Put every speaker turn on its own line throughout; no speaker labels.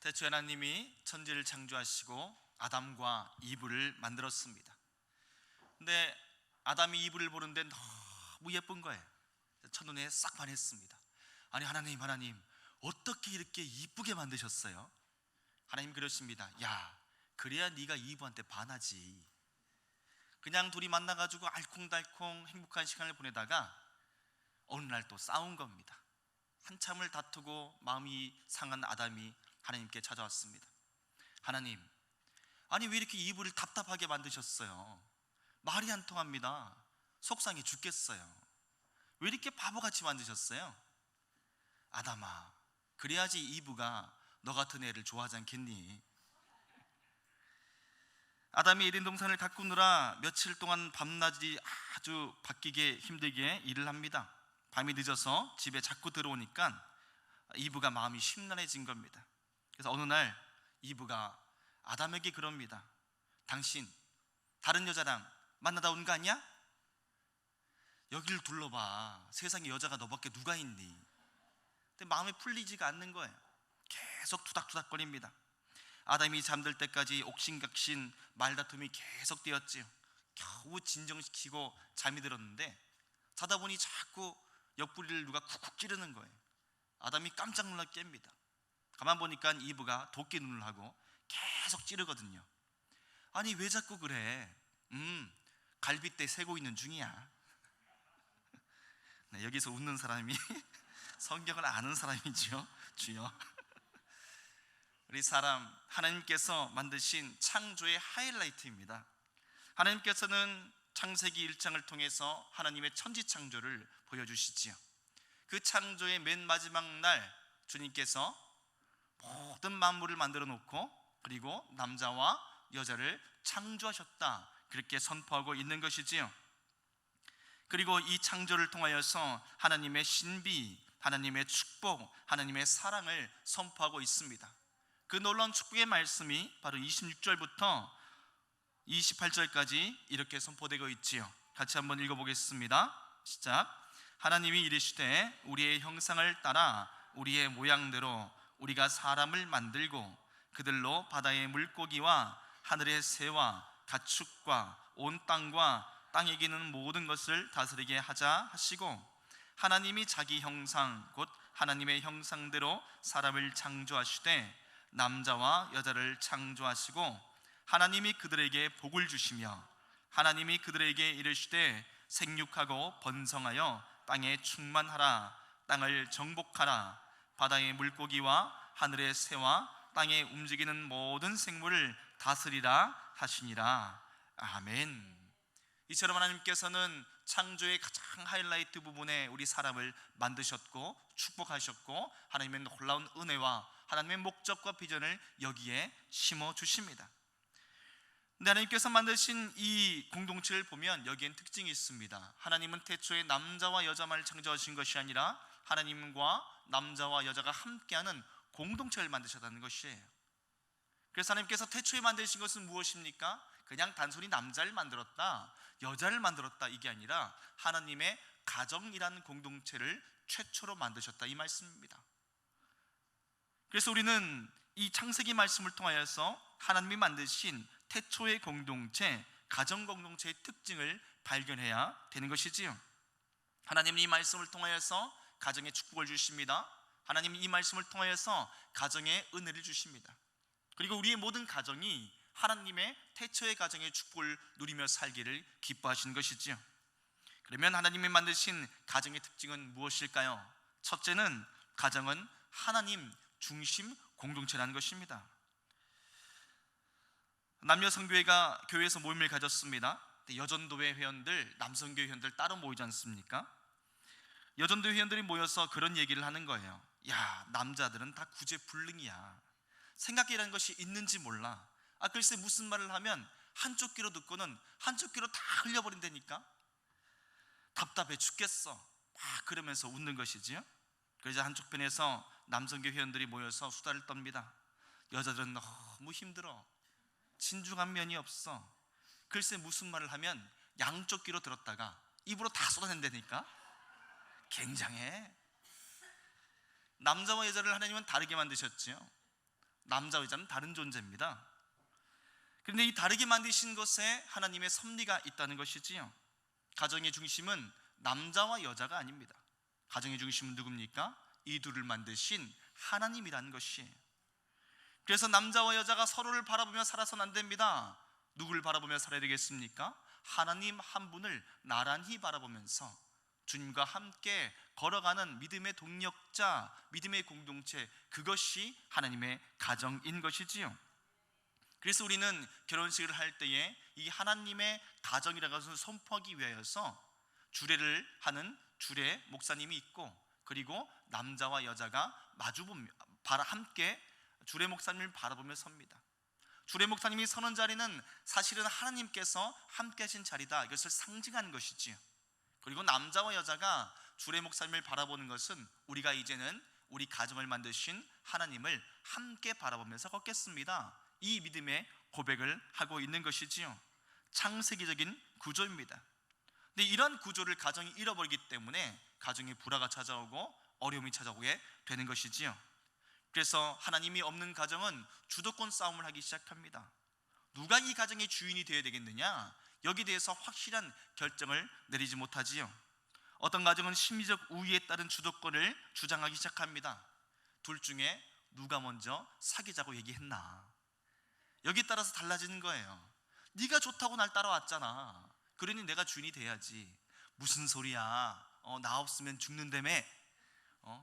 태초에 하나님이 천지를 창조하시고 아담과 이브를 만들었습니다. 근데 아담이 이브를 보는데 너무 예쁜 거예요. 첫눈에 싹 반했습니다. 아니 하나님 어떻게 이렇게 이쁘게 만드셨어요? 하나님 그러십니다. 야, 그래야 네가 이브한테 반하지. 그냥 둘이 만나가지고 알콩달콩 행복한 시간을 보내다가 어느 날 또 싸운 겁니다. 한참을 다투고 마음이 상한 아담이 하나님께 찾아왔습니다. 하나님, 아니 왜 이렇게 이브를 답답하게 만드셨어요? 말이 안 통합니다. 속상해 죽겠어요. 왜 이렇게 바보같이 만드셨어요? 아담아, 그래야지 이브가 너 같은 애를 좋아하지 않겠니? 아담이 에덴 동산을 가꾸느라 며칠 동안 밤낮이 아주 바뀌게 힘들게 일을 합니다. 밤이 늦어서 집에 자꾸 들어오니까 이브가 마음이 심란해진 겁니다. 그래서 어느 날 이브가 아담에게 그럽니다. 당신 다른 여자랑 만나다 온 거 아니야? 여기를 둘러봐. 세상에 여자가 너밖에 누가 있니? 근데 마음이 풀리지가 않는 거예요. 계속 투닥투닥거립니다. 아담이 잠들 때까지 옥신각신 말다툼이 계속 되었지요. 겨우 진정시키고 잠이 들었는데 자다 보니 자꾸 옆구리를 누가 쿡쿡 찌르는 거예요. 아담이 깜짝 놀라 깹니다. 가만 보니까 이브가 도끼 눈을 하고 계속 찌르거든요. 아니 왜 자꾸 그래? 갈빗대 세고 있는 중이야. 네, 여기서 웃는 사람이 성경을 아는 사람이죠. 주여. 우리 사람 하나님께서 만드신 창조의 하이라이트입니다. 하나님께서는 창세기 1장을 통해서 하나님의 천지 창조를 보여주시지요. 그 창조의 맨 마지막 날 주님께서 모든 만물을 만들어 놓고 그리고 남자와 여자를 창조하셨다, 그렇게 선포하고 있는 것이지요. 그리고 이 창조를 통하여서 하나님의 신비, 하나님의 축복, 하나님의 사랑을 선포하고 있습니다. 그 놀라운 축복의 말씀이 바로 26절부터 28절까지 이렇게 선포되고 있지요. 같이 한번 읽어보겠습니다. 시작. 하나님이 이르시되 우리의 형상을 따라 우리의 모양대로 우리가 사람을 만들고 그들로 바다의 물고기와 하늘의 새와 가축과 온 땅과 땅에 기는 모든 것을 다스리게 하자 하시고, 하나님이 자기 형상 곧 하나님의 형상대로 사람을 창조하시되 남자와 여자를 창조하시고 하나님이 그들에게 복을 주시며 하나님이 그들에게 이르시되 생육하고 번성하여 땅에 충만하라. 땅을 정복하라. 바다의 물고기와 하늘의 새와 땅에 움직이는 모든 생물을 다스리라 하시니라. 아멘. 이처럼 하나님께서는 창조의 가장 하이라이트 부분에 우리 사람을 만드셨고 축복하셨고 하나님의 놀라운 은혜와 하나님의 목적과 비전을 여기에 심어주십니다. 근데 하나님께서 만드신 이 공동체를 보면 여기엔 특징이 있습니다. 하나님은 태초에 남자와 여자만을 창조하신 것이 아니라 하나님과 남자와 여자가 함께하는 공동체를 만드셨다는 것이에요. 그래서 하나님께서 태초에 만드신 것은 무엇입니까? 그냥 단순히 남자를 만들었다, 여자를 만들었다, 이게 아니라 하나님의 가정이라는 공동체를 최초로 만드셨다, 이 말씀입니다. 그래서 우리는 이 창세기 말씀을 통하여서 하나님이 만드신 태초의 공동체, 가정 공동체의 특징을 발견해야 되는 것이지요. 하나님은 이 말씀을 통하여서 가정에 축복을 주십니다. 하나님은 이 말씀을 통하여서 가정에 은혜를 주십니다. 그리고 우리의 모든 가정이 하나님의 태초의 가정의 축복을 누리며 살기를 기뻐하시는 것이지요. 그러면 하나님이 만드신 가정의 특징은 무엇일까요? 첫째는 가정은 하나님 중심 공동체라는 것입니다. 남녀성교회가 교회에서 모임을 가졌습니다. 여전도회 회원들, 남성교회 회원들 따로 모이지 않습니까? 여전도회 회원들이 모여서 그런 얘기를 하는 거예요. 야, 남자들은 다 구제불능이야. 생각이라는 것이 있는지 몰라. 글쎄 무슨 말을 하면 한쪽 귀로 듣고는 한쪽 귀로 다 흘려버린다니까. 답답해 죽겠어. 막 그러면서 웃는 것이지요. 그러자 한쪽편에서 남성교 회원들이 모여서 수다를 떱니다. 여자들은 너무 힘들어. 진중한 면이 없어. 글쎄 무슨 말을 하면 양쪽 귀로 들었다가 입으로 다 쏟아낸다니까. 굉장해. 남자와 여자를 하나님은 다르게 만드셨지요. 남자와 여자는 다른 존재입니다. 그런데 이 다르게 만드신 것에 하나님의 섭리가 있다는 것이지요. 가정의 중심은 남자와 여자가 아닙니다. 가정의 중심은 누굽니까? 이 둘을 만드신 하나님이라는 것이에요. 그래서 남자와 여자가 서로를 바라보며 살아서는 안 됩니다. 누구를 바라보며 살아야 되겠습니까? 하나님 한 분을 나란히 바라보면서 주님과 함께 걸어가는 믿음의 동력자, 믿음의 공동체, 그것이 하나님의 가정인 것이지요. 그래서 우리는 결혼식을 할 때에 이 하나님의 가정이라는 것을 선포하기 위하여서 주례를 하는 주례 목사님이 있고, 그리고 남자와 여자가 마주보며 함께 주례 목사님을 바라보며 섭니다. 주례 목사님이 서는 자리는 사실은 하나님께서 함께 하신 자리다, 이것을 상징하는 것이지요. 그리고 남자와 여자가 주례 목사님을 바라보는 것은 우리가 이제는 우리 가정을 만드신 하나님을 함께 바라보면서 걷겠습니다, 이 믿음의 고백을 하고 있는 것이지요. 창세기적인 구조입니다. 근데 이런 구조를 가정이 잃어버리기 때문에 가정에 불화가 찾아오고 어려움이 찾아오게 되는 것이지요. 그래서 하나님이 없는 가정은 주도권 싸움을 하기 시작합니다. 누가 이 가정의 주인이 되어야 되겠느냐, 여기에 대해서 확실한 결정을 내리지 못하지요. 어떤 가정은 심리적 우위에 따른 주도권을 주장하기 시작합니다. 둘 중에 누가 먼저 사귀자고 얘기했나, 여기에 따라서 달라지는 거예요. 네가 좋다고 날 따라왔잖아, 그러니 내가 주인이 돼야지. 무슨 소리야, 나 없으면 죽는다며,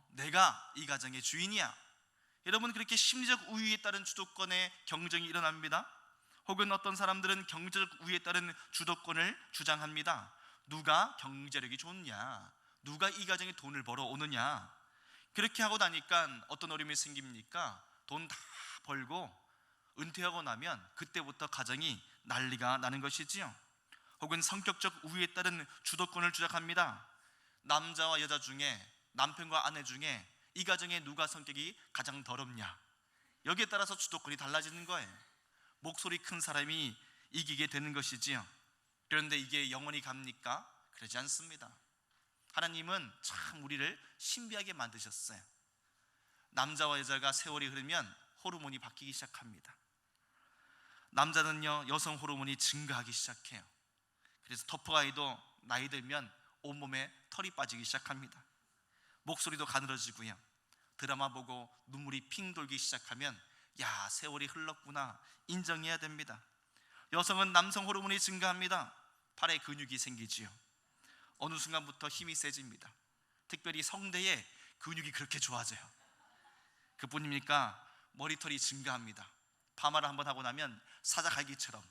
내가 이 가정의 주인이야. 여러분, 그렇게 심리적 우위에 따른 주도권의 경쟁이 일어납니다. 혹은 어떤 사람들은 경제적 우위에 따른 주도권을 주장합니다. 누가 경제력이 좋냐, 누가 이 가정에 돈을 벌어오느냐. 그렇게 하고 나니까 어떤 어려움이 생깁니까? 돈 다 벌고 은퇴하고 나면 그때부터 가정이 난리가 나는 것이지요. 혹은 성격적 우위에 따른 주도권을 주장합니다. 남자와 여자 중에, 남편과 아내 중에 이 가정에 누가 성격이 가장 더럽냐, 여기에 따라서 주도권이 달라지는 거예요. 목소리 큰 사람이 이기게 되는 것이지요. 그런데 이게 영원히 갑니까? 그러지 않습니다. 하나님은 참 우리를 신비하게 만드셨어요. 남자와 여자가 세월이 흐르면 호르몬이 바뀌기 시작합니다. 남자는요, 여성 호르몬이 증가하기 시작해요. 그래서 터프가이도 나이 들면 온몸에 털이 빠지기 시작합니다. 목소리도 가늘어지고요. 드라마 보고 눈물이 핑 돌기 시작하면 야, 세월이 흘렀구나, 인정해야 됩니다. 여성은 남성 호르몬이 증가합니다. 팔에 근육이 생기지요. 어느 순간부터 힘이 세집니다. 특별히 성대에 근육이 그렇게 좋아져요. 그뿐입니까? 머리털이 증가합니다. 파마를 한번 하고 나면 사자갈기처럼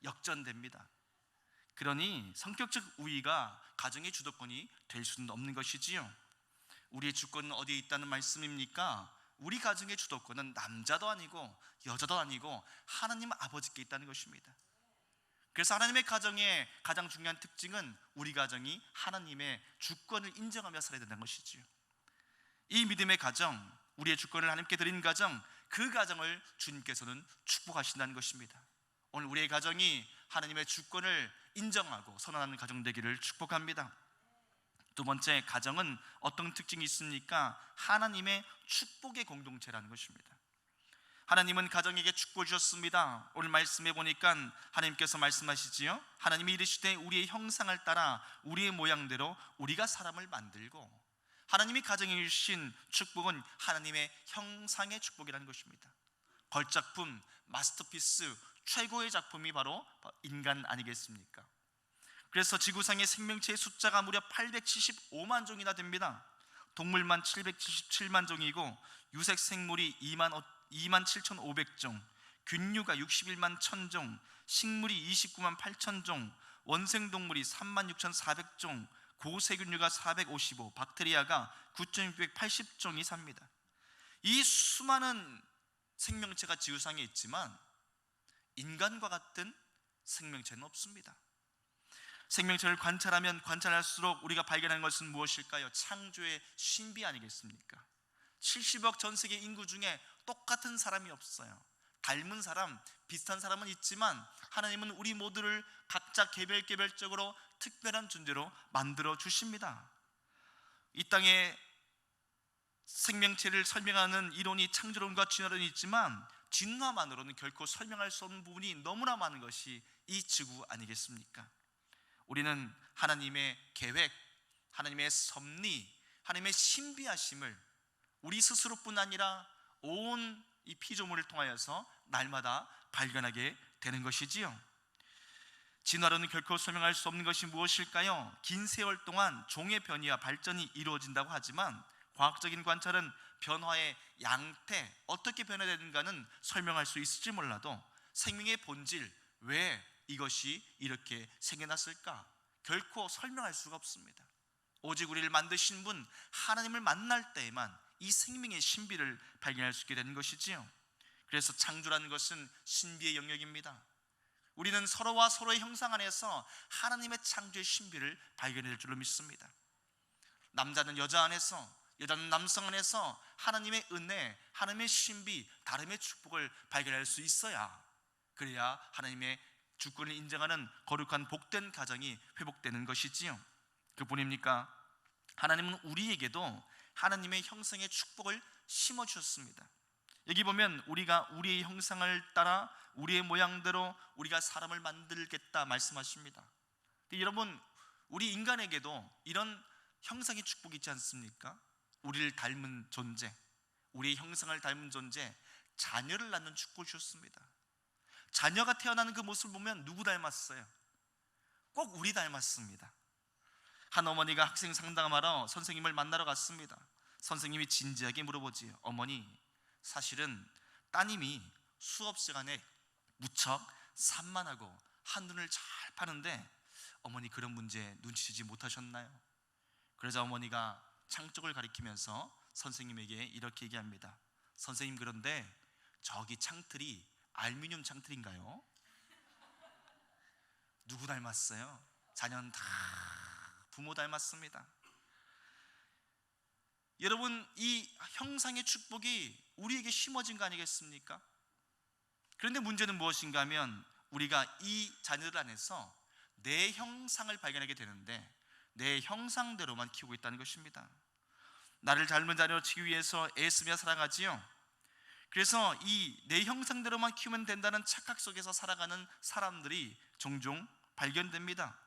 역전됩니다. 그러니 성격적 우위가 가정의 주도권이 될 수는 없는 것이지요. 우리의 주권은 어디에 있다는 말씀입니까? 우리 가정의 주도권은 남자도 아니고 여자도 아니고 하나님 아버지께 있다는 것입니다. 그래서 하나님의 가정의 가장 중요한 특징은 우리 가정이 하나님의 주권을 인정하며 살아야 된다는 것이지요. 이 믿음의 가정, 우리의 주권을 하나님께 드린 가정, 그 가정을 주님께서는 축복하신다는 것입니다. 오늘 우리의 가정이 하나님의 주권을 인정하고 선언하는 가정 되기를 축복합니다. 두 번째, 가정은 어떤 특징이 있습니까? 하나님의 축복의 공동체라는 것입니다. 하나님은 가정에게 축복을 주셨습니다. 오늘 말씀해 보니까 하나님께서 말씀하시지요. 하나님이 이르시되 우리의 형상을 따라 우리의 모양대로 우리가 사람을 만들고, 하나님이 가정에 주신 축복은 하나님의 형상의 축복이라는 것입니다. 걸작품, 마스터피스, 최고의 작품이 바로 인간 아니겠습니까? 그래서 지구상의 생명체의 숫자가 무려 875만 종이나 됩니다. 동물만 777만 종이고 유색 생물이 2만 7,500종, 균류가 61만 1,000종, 식물이 29만 8,000종, 원생동물이 3만 6,400종, 고세균류가 455, 박테리아가 9,680종이 삽니다. 이 수많은 생명체가 지구상에 있지만 인간과 같은 생명체는 없습니다. 생명체를 관찰하면 관찰할수록 우리가 발견하는 것은 무엇일까요? 창조의 신비 아니겠습니까? 70억 전 세계 인구 중에 똑같은 사람이 없어요. 닮은 사람, 비슷한 사람은 있지만 하나님은 우리 모두를 각자 개별적으로 특별한 존재로 만들어 주십니다. 이 땅에 생명체를 설명하는 이론이 창조론과 진화론이 있지만 진화만으로는 결코 설명할 수 없는 부분이 너무나 많은 것이 이 지구 아니겠습니까? 우리는 하나님의 계획, 하나님의 섭리, 하나님의 신비하심을 우리 스스로뿐 아니라 온 이 피조물을 통하여서 날마다 발견하게 되는 것이지요. 진화론은 결코 설명할 수 없는 것이 무엇일까요? 긴 세월 동안 종의 변이와 발전이 이루어진다고 하지만 과학적인 관찰은 변화의 양태, 어떻게 변화되는가는 설명할 수 있을지 몰라도 생명의 본질, 왜 이것이 이렇게 생겨났을까? 결코 설명할 수가 없습니다. 오직 우리를 만드신 분 하나님을 만날 때에만 이 생명의 신비를 발견할 수 있게 되는 것이지요. 그래서 창조라는 것은 신비의 영역입니다. 우리는 서로와 서로의 형상 안에서 하나님의 창조의 신비를 발견할 줄로 믿습니다. 남자는 여자 안에서, 여자는 남성 안에서 하나님의 은혜, 하나님의 신비, 다름의 축복을 발견할 수 있어야, 그래야 하나님의 주권을 인정하는 거룩한 복된 가정이 회복되는 것이지요. 그뿐입니까? 하나님은 우리에게도 하나님의 형상의 축복을 심어주셨습니다. 여기 보면 우리가 우리의 형상을 따라 우리의 모양대로 우리가 사람을 만들겠다 말씀하십니다. 여러분, 우리 인간에게도 이런 형상의 축복이 있지 않습니까? 우리를 닮은 존재, 우리의 형상을 닮은 존재, 자녀를 낳는 축복을 주셨습니다. 자녀가 태어나는 그 모습을 보면 누구 닮았어요? 꼭 우리 닮았습니다. 한 어머니가 학생 상담하러 선생님을 만나러 갔습니다. 선생님이 진지하게 물어보지요. 어머니, 사실은 따님이 수업 시간에 무척 산만하고 한눈을 잘 파는데 어머니 그런 문제 눈치채지 못하셨나요? 그러자 어머니가 창 쪽을 가리키면서 선생님에게 이렇게 얘기합니다. 선생님, 그런데 저기 창틀이 알루미늄 창틀인가요? 누구 닮았어요? 자녀는 다 부모 닮았습니다. 여러분, 이 형상의 축복이 우리에게 심어진 거 아니겠습니까? 그런데 문제는 무엇인가 하면 우리가 이 자녀들 안에서 내 형상을 발견하게 되는데 내 형상대로만 키우고 있다는 것입니다. 나를 닮은 자녀로 치기 위해서 애쓰며 살아가지요. 그래서 이 내 형상대로만 키우면 된다는 착각 속에서 살아가는 사람들이 종종 발견됩니다.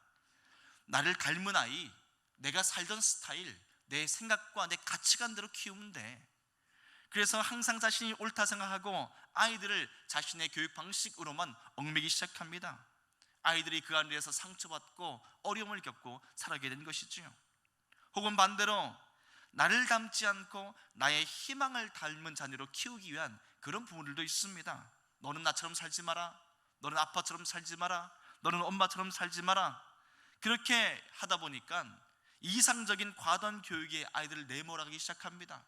나를 닮은 아이, 내가 살던 스타일, 내 생각과 내 가치관대로 키우면 돼. 그래서 항상 자신이 옳다 생각하고 아이들을 자신의 교육 방식으로만 얽매기 시작합니다. 아이들이 그 안에서 상처받고 어려움을 겪고 살아가게 된 것이지요. 혹은 반대로 나를 닮지 않고 나의 희망을 닮은 자녀로 키우기 위한 그런 부모들도 있습니다. 너는 나처럼 살지 마라, 너는 아빠처럼 살지 마라, 너는 엄마처럼 살지 마라. 그렇게 하다 보니까 이상적인 과도한 교육에 아이들을 내몰아가기 시작합니다.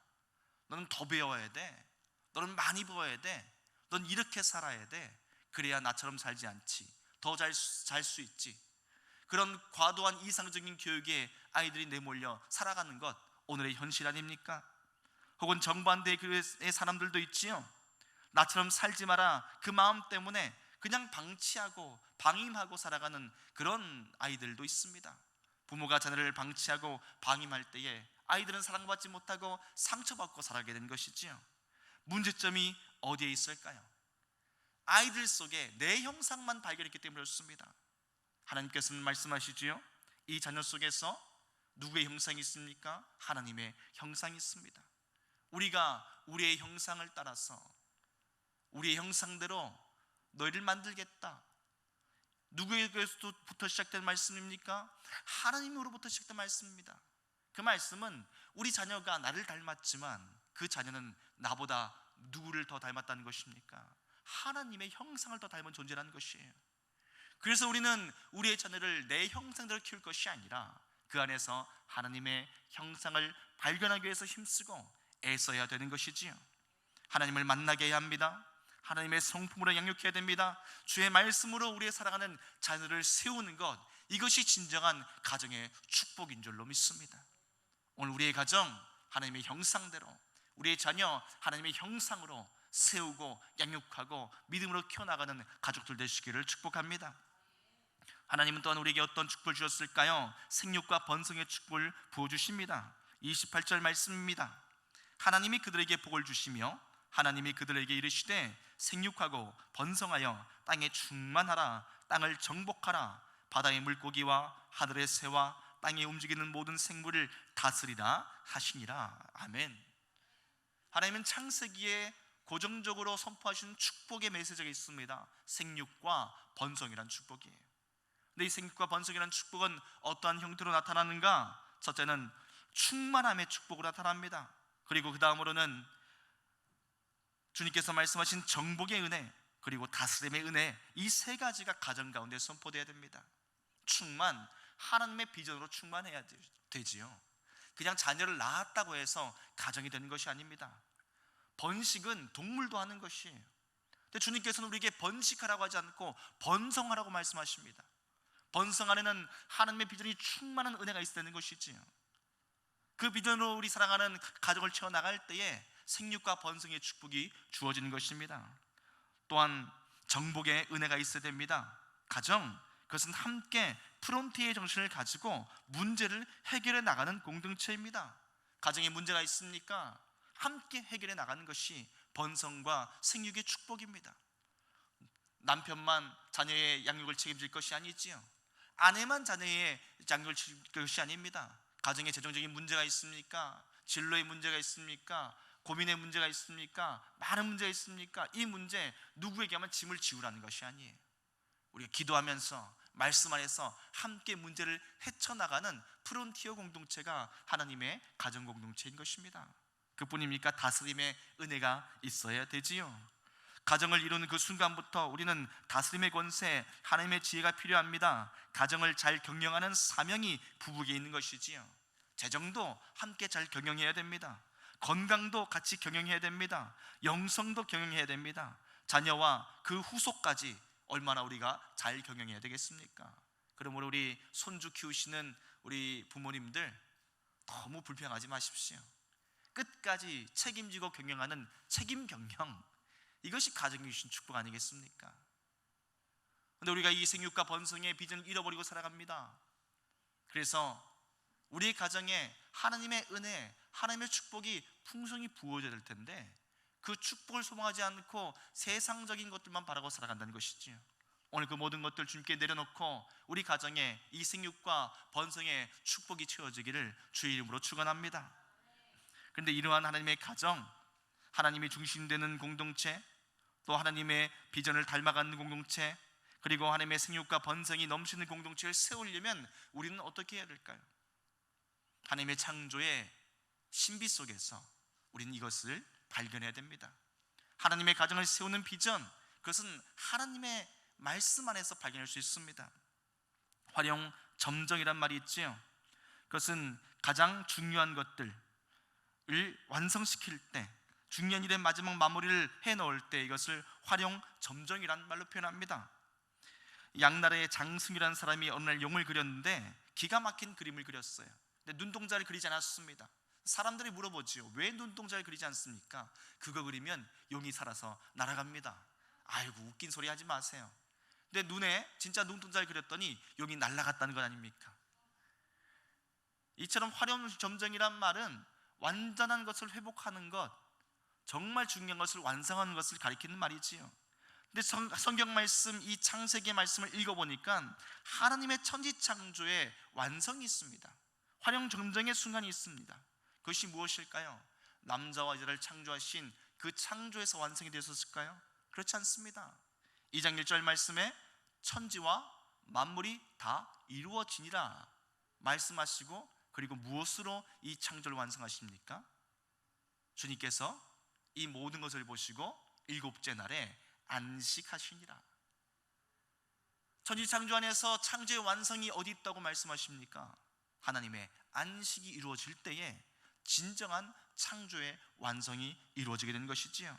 너는 더 배워야 돼, 너는 많이 배워야 돼, 넌 이렇게 살아야 돼, 그래야 나처럼 살지 않지, 더 잘 수 있지. 그런 과도한 이상적인 교육에 아이들이 내몰려 살아가는 것, 오늘의 현실 아닙니까? 혹은 정반대의 사람들도 있지요. 나처럼 살지 마라, 그 마음 때문에 그냥 방치하고 방임하고 살아가는 그런 아이들도 있습니다. 부모가 자녀를 방치하고 방임할 때에 아이들은 사랑받지 못하고 상처받고 살아가게 된 것이지요. 문제점이 어디에 있을까요? 아이들 속에 내 형상만 발견했기 때문에 그렇습니다. 하나님께서는 말씀하시지요. 이 자녀 속에서 누구의 형상이 있습니까? 하나님의 형상이 있습니다. 우리가 우리의 형상을 따라서 우리의 형상대로 너희를 만들겠다. 누구에게서부터 시작된 말씀입니까? 하나님으로부터 시작된 말씀입니다. 그 말씀은 우리 자녀가 나를 닮았지만 그 자녀는 나보다 누구를 더 닮았다는 것입니까? 하나님의 형상을 더 닮은 존재라는 것이에요. 그래서 우리는 우리의 자녀를 내 형상대로 키울 것이 아니라 그 안에서 하나님의 형상을 발견하기 위해서 힘쓰고 애써야 되는 것이지요. 하나님을 만나게 해야 합니다. 하나님의 성품으로 양육해야 됩니다. 주의 말씀으로 우리의 살아가는 자녀를 세우는 것, 이것이 진정한 가정의 축복인 줄로 믿습니다. 오늘 우리의 가정 하나님의 형상대로, 우리의 자녀 하나님의 형상으로 세우고 양육하고 믿음으로 키워나가는 가족들 되시기를 축복합니다. 하나님은 또한 우리에게 어떤 축복을 주셨을까요? 생육과 번성의 축복을 부어주십니다. 28절 말씀입니다. 하나님이 그들에게 복을 주시며 하나님이 그들에게 이르시되 생육하고 번성하여 땅에 충만하라. 땅을 정복하라. 바다의 물고기와 하늘의 새와 땅에 움직이는 모든 생물을 다스리라 하시니라. 아멘. 하나님은 창세기에 고정적으로 선포하시는 축복의 메시지가 있습니다. 생육과 번성이란 축복이에요. 근데 이 생육과 번성이란 축복은 어떠한 형태로 나타나는가? 첫째는 충만함의 축복으로 나타납니다. 그리고 그 다음으로는 주님께서 말씀하신 정복의 은혜, 그리고 다스림의 은혜, 이 세 가지가 가정 가운데 선포되어야 됩니다. 충만, 하나님의 비전으로 충만해야 되지요. 그냥 자녀를 낳았다고 해서 가정이 되는 것이 아닙니다. 번식은 동물도 하는 것이에요. 근데 주님께서는 우리에게 번식하라고 하지 않고 번성하라고 말씀하십니다. 번성 안에는 하나님의 비전이 충만한 은혜가 있어야 되는 것이지요. 그 비전으로 우리 사랑하는 가정을 채워나갈 때에 생육과 번성의 축복이 주어지는 것입니다. 또한 정복의 은혜가 있어야 됩니다. 가정, 그것은 함께 프론티의 정신을 가지고 문제를 해결해 나가는 공동체입니다. 가정에 문제가 있습니까? 함께 해결해 나가는 것이 번성과 생육의 축복입니다. 남편만 자녀의 양육을 책임질 것이 아니지요. 아내만 자녀의 양육을 책임질 것이 아닙니다. 가정에 재정적인 문제가 있습니까? 진로의 문제가 있습니까? 고민의 문제가 있습니까? 많은 문제가 있습니까? 이 문제 누구에게만 짐을 지우라는 것이 아니에요. 우리가 기도하면서 말씀 안에서 함께 문제를 헤쳐나가는 프론티어 공동체가 하나님의 가정 공동체인 것입니다. 그뿐입니까? 다스림의 은혜가 있어야 되지요. 가정을 이루는 그 순간부터 우리는 다스림의 권세, 하나님의 지혜가 필요합니다. 가정을 잘 경영하는 사명이 부부에게 있는 것이지요. 재정도 함께 잘 경영해야 됩니다. 건강도 같이 경영해야 됩니다. 영성도 경영해야 됩니다. 자녀와 그 후속까지 얼마나 우리가 잘 경영해야 되겠습니까? 그러므로 우리 손주 키우시는 우리 부모님들 너무 불평하지 마십시오. 끝까지 책임지고 경영하는 책임 경영, 이것이 가정에 주신 축복 아니겠습니까? 그런데 우리가 이 생육과 번성의 비전을 잃어버리고 살아갑니다. 그래서 우리 가정에 하나님의 은혜, 하나님의 축복이 풍성히 부어져야 될 텐데 그 축복을 소망하지 않고 세상적인 것들만 바라고 살아간다는 것이지요. 오늘 그 모든 것들 주님께 내려놓고 우리 가정에 이 생육과 번성의 축복이 채워지기를 주의 이름으로 축원합니다. 그런데 이러한 하나님의 가정, 하나님이 중심되는 공동체, 또 하나님의 비전을 닮아가는 공동체, 그리고 하나님의 생육과 번성이 넘치는 공동체를 세우려면 우리는 어떻게 해야 될까요? 하나님의 창조의 신비 속에서 우리는 이것을 발견해야 됩니다. 하나님의 가정을 세우는 비전, 그것은 하나님의 말씀 안에서 발견할 수 있습니다. 활용 점정이란 말이 있지요. 그것은 가장 중요한 것들을 완성시킬 때, 중요한 일의 마지막 마무리를 해놓을 때 이것을 활용 점정이란 말로 표현합니다. 양날의 장승이라는 사람이 어느 날 용을 그렸는데 기가 막힌 그림을 그렸어요. 근데 눈동자를 그리지 않았습니다. 사람들이 물어보지요. 왜 눈동자를 그리지 않습니까? 그거 그리면 용이 살아서 날아갑니다. 아이고, 웃긴 소리 하지 마세요. 근데 눈에 진짜 눈동자를 그렸더니 용이 날아갔다는 것 아닙니까? 이처럼 활용 점정이란 말은 완전한 것을 회복하는 것, 정말 중요한 것을 완성하는 것을 가리키는 말이지요. 근데 성경 말씀, 이 창세기의 말씀을 읽어보니까 하나님의 천지창조의 완성이 있습니다. 활용 점정의 순간이 있습니다. 그것이 무엇일까요? 남자와 여자를 창조하신 그 창조에서 완성이 되었을까요? 그렇지 않습니다. 2장 1절 말씀에 천지와 만물이 다 이루어지니라 말씀하시고, 그리고 무엇으로 이 창조를 완성하십니까? 주님께서 이 모든 것을 보시고 일곱째 날에 안식하시니라. 천지창조 안에서 창조의 완성이 어디 있다고 말씀하십니까? 하나님의 안식이 이루어질 때에 진정한 창조의 완성이 이루어지게 되는 것이지요.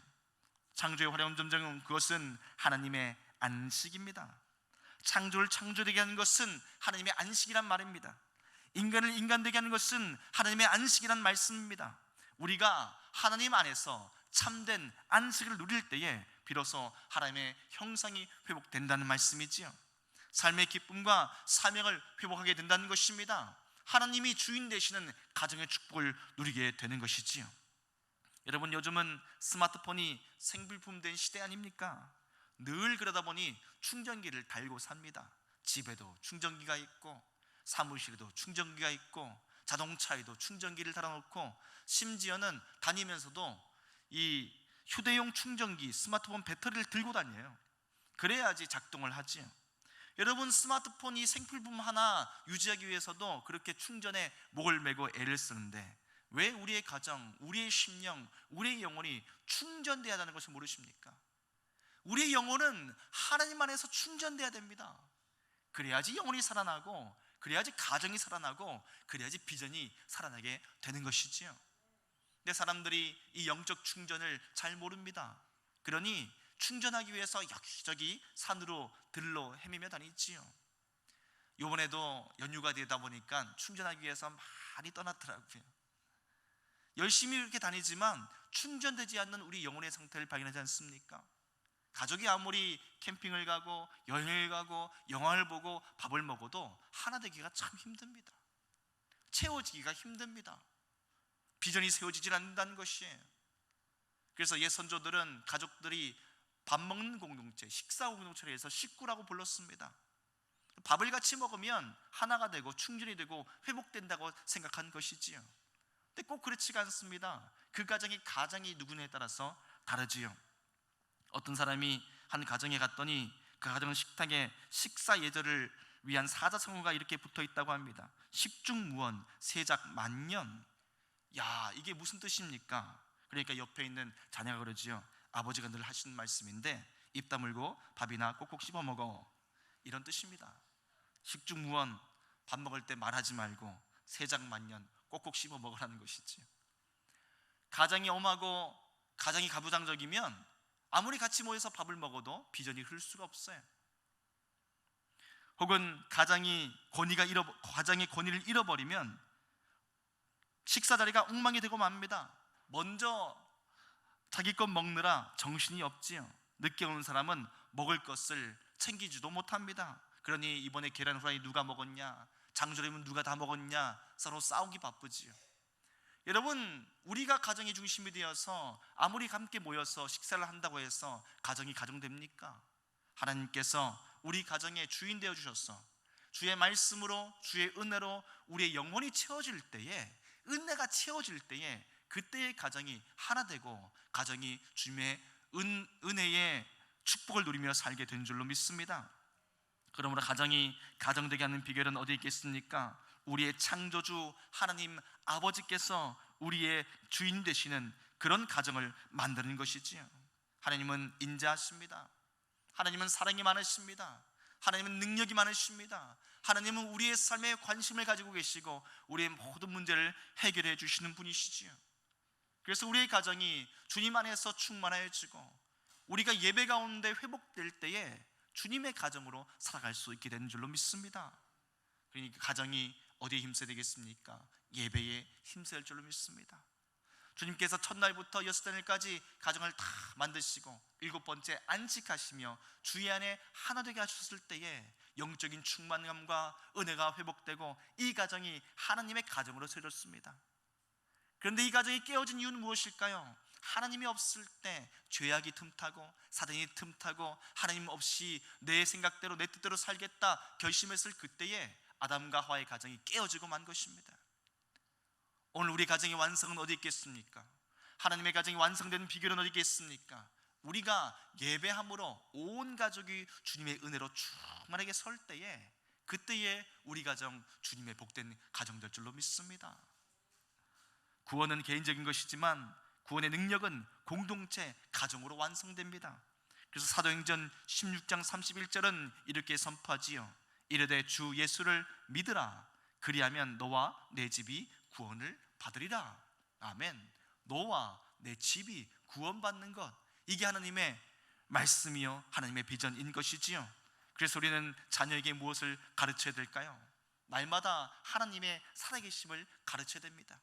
창조의 활용 점정은 그것은 하나님의 안식입니다. 창조를 창조되게 하는 것은 하나님의 안식이란 말입니다. 인간을 인간되게 하는 것은 하나님의 안식이란 말씀입니다. 우리가 하나님 안에서 참된 안식을 누릴 때에 비로소 하나님의 형상이 회복된다는 말씀이지요. 삶의 기쁨과 사명을 회복하게 된다는 것입니다. 하나님이 주인 되시는 가정의 축복을 누리게 되는 것이지요. 여러분, 요즘은 스마트폰이 생필품 된 시대 아닙니까? 늘 그러다 보니 충전기를 달고 삽니다. 집에도 충전기가 있고, 사무실에도 충전기가 있고, 자동차에도 충전기를 달아놓고, 심지어는 다니면서도 이 휴대용 충전기, 스마트폰 배터리를 들고 다녀요. 그래야지 작동을 하지요. 여러분, 스마트폰이 생필품 하나 유지하기 위해서도 그렇게 충전에 목을 매고 애를 쓰는데, 왜 우리의 가정, 우리의 심령, 우리의 영혼이 충전돼야 하는 것을 모르십니까? 우리의 영혼은 하나님 안에서 충전돼야 됩니다. 그래야지 영혼이 살아나고, 그래야지 가정이 살아나고, 그래야지 비전이 살아나게 되는 것이지요. 근데 사람들이 이 영적 충전을 잘 모릅니다. 그러니 충전하기 위해서 여기저기 산으로 들로 헤매며 다니지요. 이번에도 연휴가 되다 보니까 충전하기 위해서 많이 떠났더라고요. 열심히 그렇게 다니지만 충전되지 않는 우리 영혼의 상태를 발견하지 않습니까? 가족이 아무리 캠핑을 가고 여행을 가고 영화를 보고 밥을 먹어도 하나 되기가 참 힘듭니다. 채워지기가 힘듭니다. 비전이 세워지질 않는다는 것이에요. 그래서 옛 선조들은 가족들이 밥 먹는 공동체, 식사 공동체를 해서 식구라고 불렀습니다. 밥을 같이 먹으면 하나가 되고 충전이 되고 회복된다고 생각한 것이지요. 근데 꼭 그렇지가 않습니다. 그 가정이 누구냐에 따라서 다르지요. 어떤 사람이 한 가정에 갔더니 그 가정 식탁에 식사 예절을 위한 사자성어가 이렇게 붙어 있다고 합니다. 십중무원, 세작 만년. 야, 이게 무슨 뜻입니까? 그러니까 옆에 있는 자녀가 그러지요. 아버지가 늘 하시는 말씀인데, 입 다물고 밥이나 꼭꼭 씹어 먹어, 이런 뜻입니다. 식중무원, 밥 먹을 때 말하지 말고 세작만년, 꼭꼭 씹어 먹으라는 것이지요. 가정이 엄하고 가정이 가부장적이면 아무리 같이 모여서 밥을 먹어도 비전이 흐를 수가 없어요. 혹은 가정의 권위를 잃어버리면 식사 자리가 엉망이 되고 맙니다. 먼저 자기 것 먹느라 정신이 없지요. 늦게 오는 사람은 먹을 것을 챙기지도 못합니다. 그러니 이번에 계란 후라이 누가 먹었냐, 장조림은 누가 다 먹었냐, 서로 싸우기 바쁘지요. 여러분, 우리가 가정의 중심이 되어서 아무리 함께 모여서 식사를 한다고 해서 가정이 가정됩니까? 하나님께서 우리 가정의 주인 되어 주셔서 주의 말씀으로, 주의 은혜로 우리의 영혼이 채워질 때에, 은혜가 채워질 때에, 그때의 가정이 하나 되고 가정이 주님의 은혜의 축복을 누리며 살게 된 줄로 믿습니다. 그러므로 가정이 가정되게 하는 비결은 어디에 있겠습니까? 우리의 창조주 하나님 아버지께서 우리의 주인 되시는 그런 가정을 만드는 것이지요. 하나님은 인자하십니다. 하나님은 사랑이 많으십니다. 하나님은 능력이 많으십니다. 하나님은 우리의 삶에 관심을 가지고 계시고 우리의 모든 문제를 해결해 주시는 분이시지요. 그래서 우리의 가정이 주님 안에서 충만해지고 우리가 예배 가운데 회복될 때에 주님의 가정으로 살아갈 수 있게 되는 줄로 믿습니다. 그러니까 가정이 어디에 힘써야 되겠습니까? 예배에 힘써야 할 줄로 믿습니다. 주님께서 첫날부터 여섯째 날까지 가정을 다 만드시고 일곱 번째 안식하시며 주의 안에 하나 되게 하셨을 때에 영적인 충만감과 은혜가 회복되고 이 가정이 하나님의 가정으로 세워졌습니다. 그런데 이 가정이 깨어진 이유는 무엇일까요? 하나님이 없을 때 죄악이 틈타고 사단이 틈타고 하나님 없이 내 생각대로 내 뜻대로 살겠다 결심했을 그때에 아담과 하와의 가정이 깨어지고 만 것입니다. 오늘 우리 가정의 완성은 어디 있겠습니까? 하나님의 가정이 완성되는 비결은 어디 있겠습니까? 우리가 예배함으로 온 가족이 주님의 은혜로 충만하게 설 때에, 그때에 우리 가정 주님의 복된 가정 될 줄로 믿습니다. 구원은 개인적인 것이지만 구원의 능력은 공동체 가정으로 완성됩니다. 그래서 사도행전 16장 31절은 이렇게 선포하지요. 이르되 주 예수를 믿으라. 그리하면 너와 내 집이 구원을 받으리라. 아멘. 너와 내 집이 구원받는 것, 이게 하나님의 말씀이요 하나님의 비전인 것이지요. 그래서 우리는 자녀에게 무엇을 가르쳐야 될까요? 날마다 하나님의 살아계심을 가르쳐야 됩니다.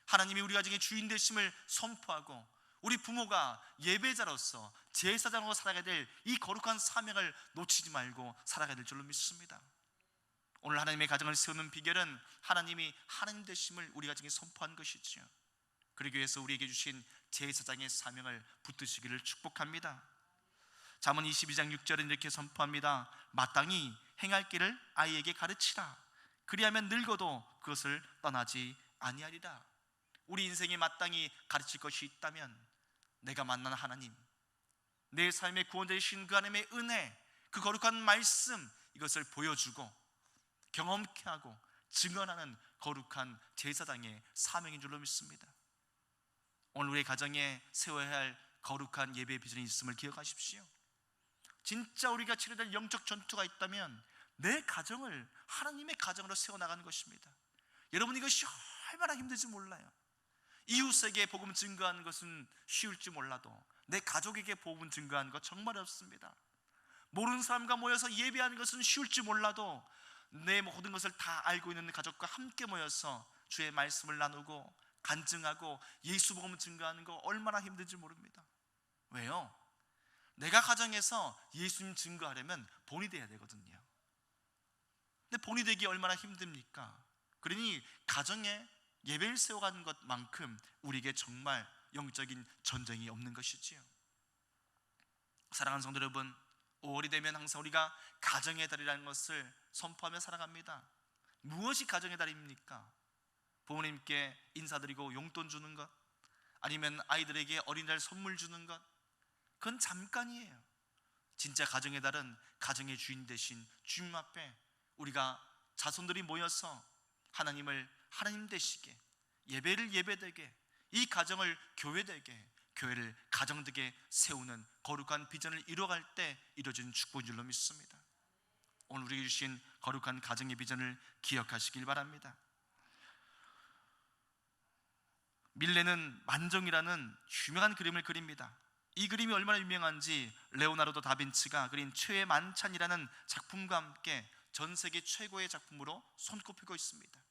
하나님이 우리 가정의 주인 되심을 선포하고 우리 부모가 예배자로서 제사장으로 살아가야 될 이 거룩한 사명을 놓치지 말고 살아가야 될 줄로 믿습니다. 오늘 하나님의 가정을 세우는 비결은 하나님이 하나님 되심을 우리 가정에 선포한 것이지요. 그러기 위해서 우리에게 주신 제사장의 사명을 붙드시기를 축복합니다. 잠언 22장 6절은 이렇게 선포합니다. 마땅히 행할 길을 아이에게 가르치라. 그리하면 늙어도 그것을 떠나지 아니하리라. 우리 인생에 마땅히 가르칠 것이 있다면 내가 만난 하나님, 내 삶의 구원자이신 그 하나님의 은혜, 그 거룩한 말씀, 이것을 보여주고 경험케 하고 증언하는 거룩한 제사장의 사명인 줄로 믿습니다. 오늘 우리의 가정에 세워야 할 거룩한 예배의 비전이 있음을 기억하십시오. 진짜 우리가 치러야 될 영적 전투가 있다면 내 가정을 하나님의 가정으로 세워나가는 것입니다. 여러분, 이것이 얼마나 힘들지 몰라요. 이웃에게 복음 증거하는 것은 쉬울지 몰라도 내 가족에게 복음 증거하는 것 정말 어렵습니다. 모르는 사람과 모여서 예배하는 것은 쉬울지 몰라도 내 모든 것을 다 알고 있는 가족과 함께 모여서 주의 말씀을 나누고 간증하고 예수 복음 증거하는 거 얼마나 힘든지 모릅니다. 왜요? 내가 가정에서 예수님 증거하려면 본이 돼야 되거든요. 근데 본이 되기 얼마나 힘듭니까? 그러니 가정에 예배를 세워가는 것만큼 우리에게 정말 영적인 전쟁이 없는 것이지요. 사랑하는 성도 여러분, 5월이 되면 항상 우리가 가정의 달이라는 것을 선포하며 살아갑니다. 무엇이 가정의 달입니까? 부모님께 인사드리고 용돈 주는 것, 아니면 아이들에게 어린이날 선물 주는 것, 그건 잠깐이에요. 진짜 가정의 달은 가정의 주인 되신 주님 앞에 우리가 자손들이 모여서 하나님을 하나님 되시게, 예배를 예배되게, 이 가정을 교회되게, 교회를 가정되게 세우는 거룩한 비전을 이루어갈 때 이루어지는 축복인 줄로 믿습니다. 오늘 우리에게 주신 거룩한 가정의 비전을 기억하시길 바랍니다. 밀레는 만종이라는 유명한 그림을 그립니다. 이 그림이 얼마나 유명한지 레오나르도 다빈치가 그린 최후의 만찬이라는 작품과 함께 전 세계 최고의 작품으로 손꼽히고 있습니다.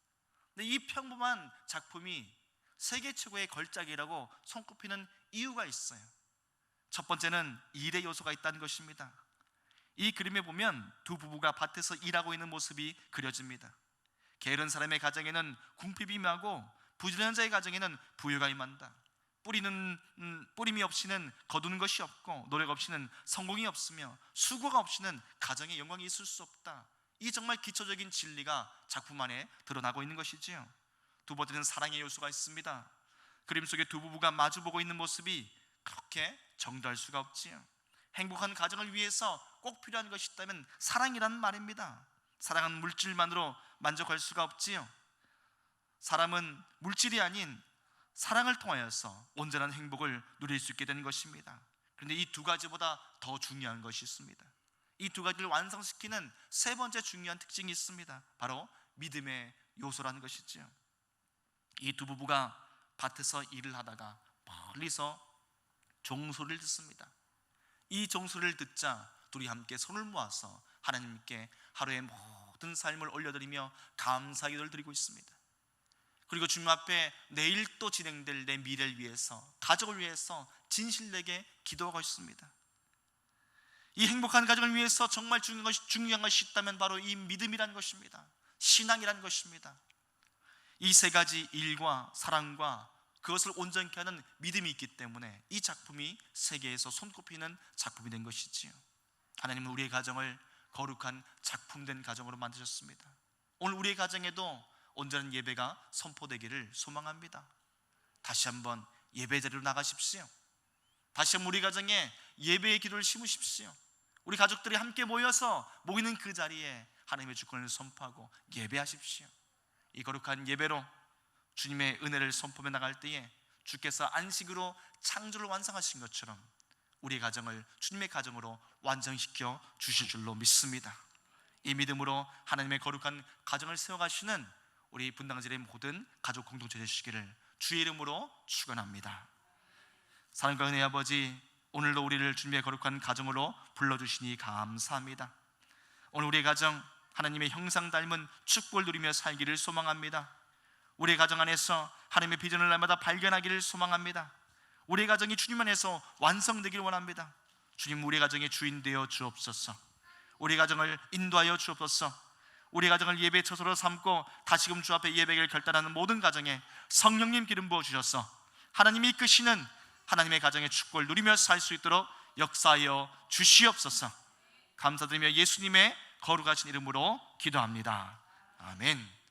근데 이 평범한 작품이 세계 최고의 걸작이라고 손꼽히는 이유가 있어요. 첫 번째는 일의 요소가 있다는 것입니다. 이 그림에 보면 두 부부가 밭에서 일하고 있는 모습이 그려집니다. 게으른 사람의 가정에는 궁핍이 임하고 부지런한 자의 가정에는 부유가 임한다. 뿌림이 없이는 거두는 것이 없고 노력 없이는 성공이 없으며 수고가 없이는 가정에 영광이 있을 수 없다. 이 정말 기초적인 진리가 작품 안에 드러나고 있는 것이지요. 두 번째는 사랑의 요소가 있습니다. 그림 속에 두 부부가 마주보고 있는 모습이 그렇게 정도할 수가 없지요. 행복한 가정을 위해서 꼭 필요한 것이 있다면 사랑이라는 말입니다. 사랑은 물질만으로 만족할 수가 없지요. 사람은 물질이 아닌 사랑을 통하여서 온전한 행복을 누릴 수 있게 되는 것입니다. 그런데 이 두 가지보다 더 중요한 것이 있습니다. 이 두 가지를 완성시키는 세 번째 중요한 특징이 있습니다. 바로 믿음의 요소라는 것이지요. 이 두 부부가 밭에서 일을 하다가 멀리서 종소리를 듣습니다. 이 종소리를 듣자 둘이 함께 손을 모아서 하나님께 하루의 모든 삶을 올려드리며 감사 기도를 드리고 있습니다. 그리고 주님 앞에 내일 또 진행될 내 미래를 위해서, 가족을 위해서 진실되게 기도하고 있습니다. 이 행복한 가정을 위해서 정말 중요한 것이 있다면 바로 이 믿음이라는 것입니다. 신앙이라는 것입니다. 이 세 가지 일과 사랑과 그것을 온전케 하는 믿음이 있기 때문에 이 작품이 세계에서 손꼽히는 작품이 된 것이지요. 하나님은 우리의 가정을 거룩한 작품된 가정으로 만드셨습니다. 오늘 우리의 가정에도 온전한 예배가 선포되기를 소망합니다. 다시 한번 예배 자리로 나가십시오. 다시 한번 우리 가정에 예배의 기도를 심으십시오. 우리 가족들이 함께 모여서 모이는 그 자리에 하나님의 주권을 선포하고 예배하십시오. 이 거룩한 예배로 주님의 은혜를 선포해 나갈 때에 주께서 안식으로 창조를 완성하신 것처럼 우리 가정을 주님의 가정으로 완성시켜 주실 줄로 믿습니다. 이 믿음으로 하나님의 거룩한 가정을 세워가시는 우리 분당제의 모든 가족 공동체 되시기를 주의 이름으로 축원합니다. 사랑과 은혜의 아버지, 오늘도 우리를 주님의 거룩한 가정으로 불러주시니 감사합니다. 오늘 우리의 가정 하나님의 형상 닮은 축복을 누리며 살기를 소망합니다. 우리의 가정 안에서 하나님의 비전을 날마다 발견하기를 소망합니다. 우리의 가정이 주님 안에서 완성되기를 원합니다. 주님, 우리의 가정의 주인 되어 주옵소서. 우리 가정을 인도하여 주옵소서. 우리 가정을 예배의 처소로 삼고 다시금 주 앞에 예배를 결단하는 모든 가정에 성령님 기름 부어 주셔서 하나님이 이끄시는 하나님의 가정의 축복을 누리며 살 수 있도록 역사하여 주시옵소서. 감사드리며 예수님의 거룩하신 이름으로 기도합니다. 아멘.